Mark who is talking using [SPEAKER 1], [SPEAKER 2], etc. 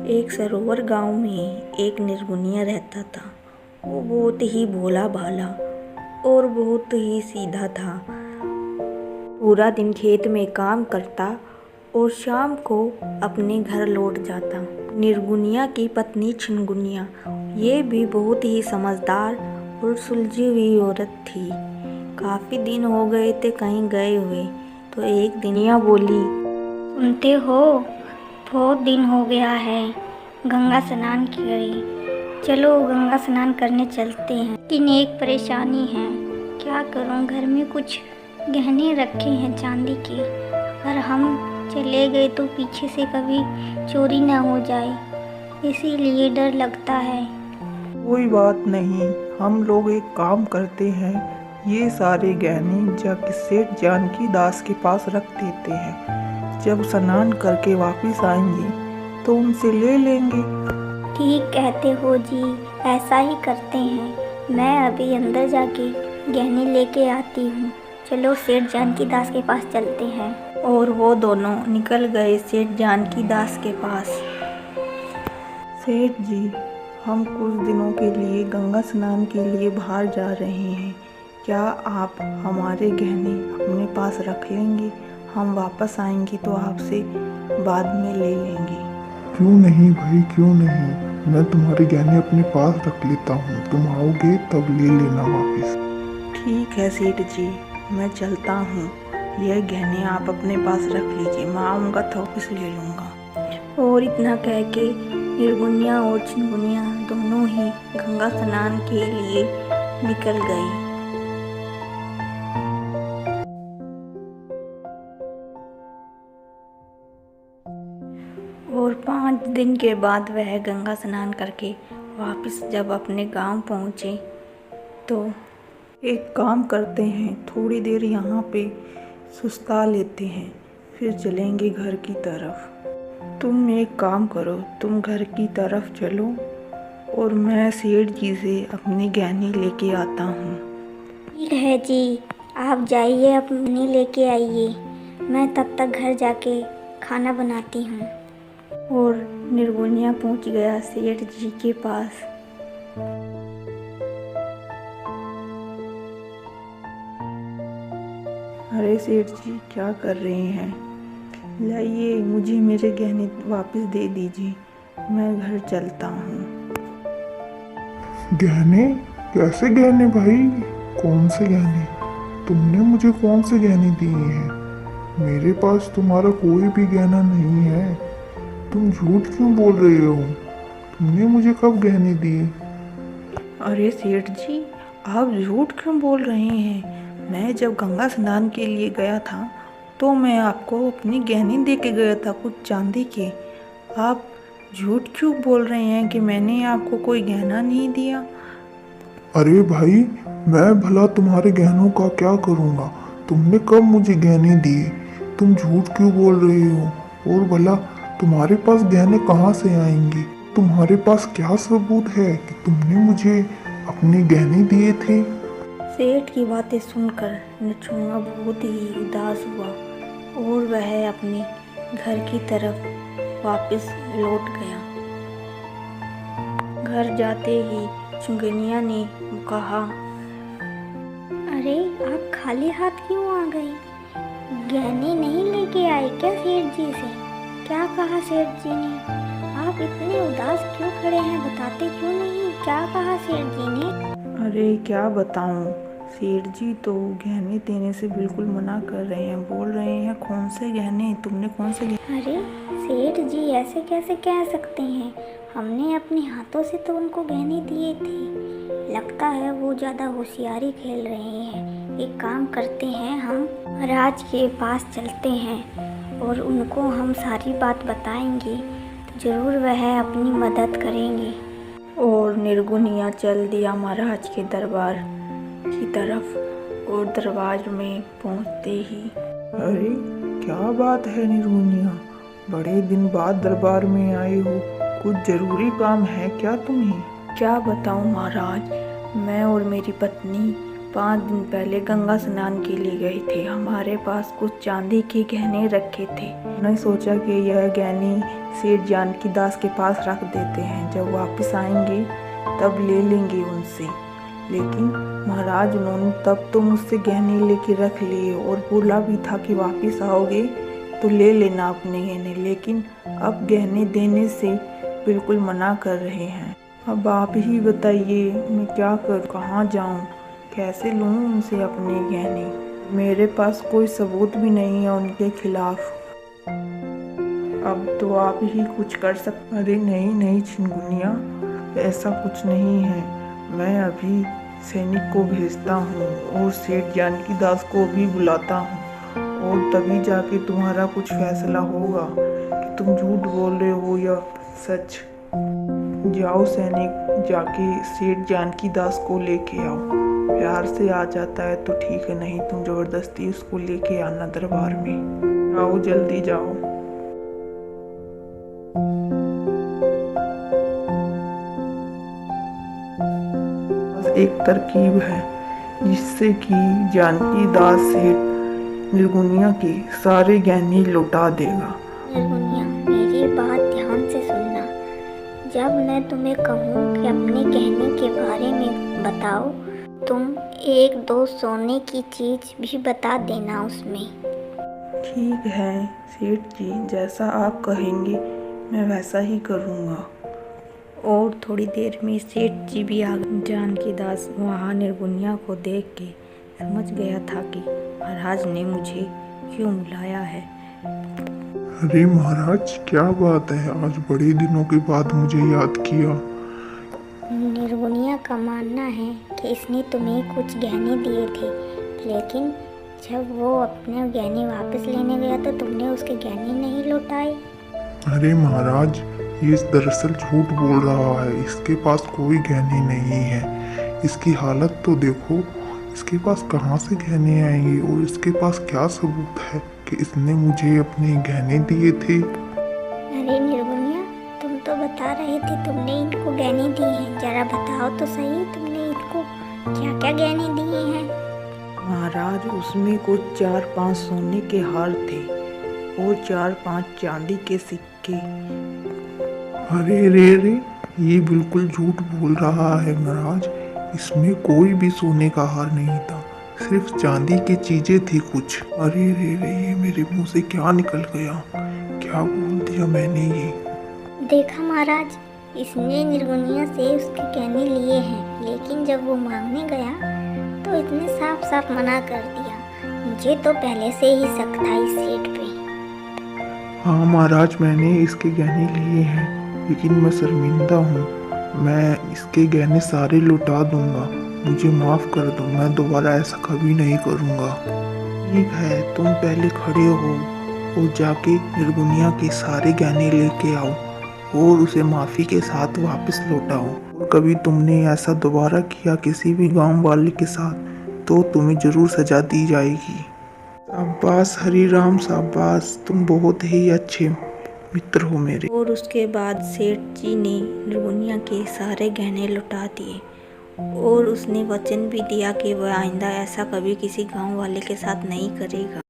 [SPEAKER 1] एक सरोवर गांव में एक निर्गुनिया रहता था। वो बहुत ही भोला भाला और बहुत ही सीधा था। पूरा दिन खेत में काम करता और शाम को अपने घर लौट जाता। निर्गुनिया की पत्नी छिनगुनिया ये भी बहुत ही समझदार और सुलझी हुई औरत थी। काफ़ी दिन हो गए थे कहीं गए हुए, तो एक दिन यह बोली,
[SPEAKER 2] सुनते हो, बहुत दिन हो गया है गंगा स्नान किए। चलो गंगा स्नान करने चलते हैं। लेकिन एक परेशानी है, क्या करूं, घर में कुछ गहने रखे हैं चांदी के, और हम चले गए तो पीछे से कभी चोरी ना हो जाए, इसीलिए डर लगता है।
[SPEAKER 3] कोई बात नहीं, हम लोग एक काम करते हैं, ये सारे गहने जग सेठ जानकी दास के पास रख देते हैं। जब स्नान करके वापस आएंगे तो उनसे ले लेंगे।
[SPEAKER 2] ठीक कहते हो जी, ऐसा ही करते हैं। मैं अभी अंदर जाके गहने लेके आती हूँ। चलो सेठ जानकी दास के पास चलते हैं।
[SPEAKER 1] और वो दोनों निकल गए सेठ जानकी दास के पास।
[SPEAKER 3] सेठ जी, हम कुछ दिनों के लिए गंगा स्नान के लिए बाहर जा रहे हैं, क्या आप हमारे गहने अपने पास रख लेंगे? हम वापस आएंगे तो आपसे बाद में ले लेंगे।
[SPEAKER 4] क्यों नहीं भाई, क्यों नहीं, मैं तुम्हारे गहने अपने पास रख लेता हूँ, तुम आओगे तब ले लेना वापस।
[SPEAKER 1] ठीक है सेठ जी, मैं चलता हूँ। यह गहने आप अपने पास रख लीजिए, मैं आऊँगा तो वापस ले लूँगा। और इतना कह के निर्गुनिया और छिनगुनिया दोनों ही गंगा स्नान के लिए निकल गई। और 5 दिन के बाद वह गंगा स्नान करके वापस जब अपने गांव पहुँचे तो
[SPEAKER 3] एक काम करते हैं, थोड़ी देर यहाँ पे सुस्ता लेते हैं, फिर चलेंगे घर की तरफ। तुम एक काम करो, तुम घर की तरफ चलो और मैं सेठ जी से अपनी गहने लेके आता हूँ।
[SPEAKER 2] ठीक है जी, आप जाइए अपनी लेके आइए, मैं तब तक घर जाके खाना बनाती हूँ।
[SPEAKER 1] और निर्गुनिया पहुँच गया सेठ जी के पास।
[SPEAKER 3] अरे सेठ जी, क्या कर रहे हैं? लाइए, मुझे मेरे गहने वापस दे दीजिए, मैं घर चलता हूँ।
[SPEAKER 4] गहने? कैसे गहने भाई? कौन से गहने? तुमने मुझे कौन से गहने दिए हैं? मेरे पास तुम्हारा कोई भी गहना नहीं है। तुम झूठ क्यों बोल रहे हो? तुमने मुझे कब गहने दिए?
[SPEAKER 3] अरे सेठ जी, आप झूठ क्यों बोल रहे हैं? मैं जब गंगा स्नान के लिए गया था तो मैं आपको अपने गहने दे के गया था, कुछ चांदी के। आप झूठ क्यों बोल रहे हैं कि मैंने आपको कोई गहना नहीं दिया?
[SPEAKER 4] अरे भाई, मैं भला तुम्हारे गहनों का क्या करूँगा? तुमने कब मुझे गहने दिए? तुम झूठ क्यों बोल रहे हो? और भला तुम्हारे पास गहने कहाँ से आएंगे? तुम्हारे पास क्या सबूत है कि तुमने मुझे अपने गहने दिए थे?
[SPEAKER 1] सेठ की बातें सुनकर नछुआ बहुत ही उदास हुआ और वह अपने घर की तरफ वापस लौट गया। घर जाते ही छिनगुनिया ने कहा,
[SPEAKER 2] अरे आप खाली हाथ क्यों आ गई? गहने नहीं लेके आए क्या सेठ जी से? क्या कहा सेठ जी ने? आप इतने उदास क्यों खड़े हैं, बताते क्यों नहीं? क्या कहा सेठ जी ने?
[SPEAKER 3] अरे क्या बताऊं, सेठ जी तो गहने देने से बिल्कुल मना कर रहे हैं, बोल रहे हैं कौन से गहने, तुमने कौन से गहने?
[SPEAKER 2] अरे सेठ जी ऐसे कैसे कह सकते हैं? हमने अपने हाथों से तो उनको गहने दिए थे। लगता है वो ज़्यादा होशियारी खेल रहे हैं। एक काम करते हैं, हम महाराज के पास चलते हैं और उनको हम सारी बात बताएंगे, तो ज़रूर वह अपनी मदद करेंगे।
[SPEAKER 1] और निर्गुनिया चल दिया महाराज के दरबार की तरफ। और दरबार में पहुंचते ही,
[SPEAKER 3] अरे क्या बात है निर्गुनिया, बड़े दिन बाद दरबार में आए हो, कुछ जरूरी काम है क्या तुम्हें?
[SPEAKER 1] क्या बताऊं महाराज, मैं और मेरी पत्नी 5 दिन पहले गंगा स्नान के लिए गए थे। हमारे पास कुछ चांदी के गहने रखे थे।
[SPEAKER 3] मैंने सोचा कि यह गहने सेठ जानकी दास के पास रख देते हैं, जब वापस आएंगे तब ले लेंगे उनसे। लेकिन महाराज उन्होंने तब तो मुझसे गहने लेके रख लिए और बोला भी था कि वापस आओगे तो ले लेना अपने गहने, लेकिन अब गहने देने से बिल्कुल मना कर रहे हैं। अब आप ही बताइए मैं क्या करूं, कहाँ जाऊं, कैसे लूं उनसे अपने गहने। मेरे पास कोई सबूत भी नहीं है उनके खिलाफ। अब तो आप ही कुछ कर सकते। अरे नहीं नहीं चिनगुनिया, ऐसा कुछ नहीं है। मैं अभी सैनिक को भेजता हूँ और सेठ जानकी दास को भी बुलाता हूँ, और तभी जाके तुम्हारा कुछ फैसला होगा कि तुम झूठ बोल रहे हो या सच। जाओ सैनिक, जाके सेठ जानकी दास को लेके आओ। प्यार से आ जाता है तो ठीक है, नहीं तुम जबरदस्ती उसको लेके आना दरबार में। आओ जल्दी जाओ। बस एक तरकीब है जिससे कि जानकी दास सेठ निर्गुनिया के सारे गहने लौटा देगा।
[SPEAKER 2] निर्गुनिया, मेरी बात ध्यान से सुनना। जब मैं तुम्हें कहूँ कि अपने गहने के बारे में बताओ, तुम 1-2 सोने की चीज भी बता देना उसमें।
[SPEAKER 3] ठीक है सेठ जी, जैसा आप कहेंगे मैं वैसा ही करूँगा।
[SPEAKER 1] और थोड़ी देर में सेठ जी भी आ गए। जानकी दास वहाँ निर्गुनिया को देख के समझ गया था कि महाराज ने मुझे क्यों बुलाया है।
[SPEAKER 4] अरे महाराज क्या बात है, आज बड़े दिनों के बाद मुझे याद किया।
[SPEAKER 2] निर्गुनिया का मानना है कि इसने तुम्हें कुछ गहने दिए थे, लेकिन जब वो अपने गहने वापस लेने गया तो तुमने उसके गहने नहीं लौटाए।
[SPEAKER 4] अरे महाराज, ये दरअसल झूठ बोल रहा है। इसके पास कोई गहने नहीं है। इसकी हालत तो देखो, इसके पास कहाँ से गहने आएंगे, और इसके पास क्या सबूत है कि इसने मुझे अपने गहने दिए थे।
[SPEAKER 2] अरे निर्गुनिया, तुम तो बता रहे थे तुमने इनको गहने दिए हैं। जरा बताओ तो सही, तुमने इनको क्या क्या गहने दिए हैं।
[SPEAKER 3] महाराज उसमें कुछ 4-5 सोने के हार थे और 4-5 चांदी के सिक्के।
[SPEAKER 4] अरे रे रे, ये बिल्कुल झूठ बोल रहा है महाराज। इसमें कोई भी सोने का हार नहीं था, सिर्फ चांदी की चीजें थी कुछ। अरे रे रे, ये मेरे मुंह से क्या निकल गया, क्या बोल दिया मैंने ये।
[SPEAKER 2] देखा महाराज, इसने निर्गुनिया से उसके गहने लिए हैं, लेकिन जब वो मांगने गया तो इसने साफ साफ मना कर दिया। मुझे तो पहले से ही शक था इस सेठ पे।
[SPEAKER 3] हाँ महाराज, मैंने इसके गहने लिए हैं, लेकिन मैं शर्मिंदा हूँ। मैं इसके गहने सारे लौटा दूंगा, मुझे माफ़ कर दो। मैं दोबारा ऐसा कभी नहीं करूँगा। ठीक है, तुम पहले खड़े हो और जाके निर्गुनिया के सारे गहने लेके आओ और उसे माफ़ी के साथ वापस लौटाओ। और कभी तुमने ऐसा दोबारा किया किसी भी गांव वाले के साथ तो तुम्हें ज़रूर सज़ा दी जाएगी। शाबाश हरी राम, शाबाश, तुम बहुत ही अच्छे मित्र हो मेरे।
[SPEAKER 1] और उसके बाद सेठ जी ने निर्गुनिया के सारे गहने लौटा दिए और उसने वचन भी दिया कि वह आइंदा ऐसा कभी किसी गांव वाले के साथ नहीं करेगा।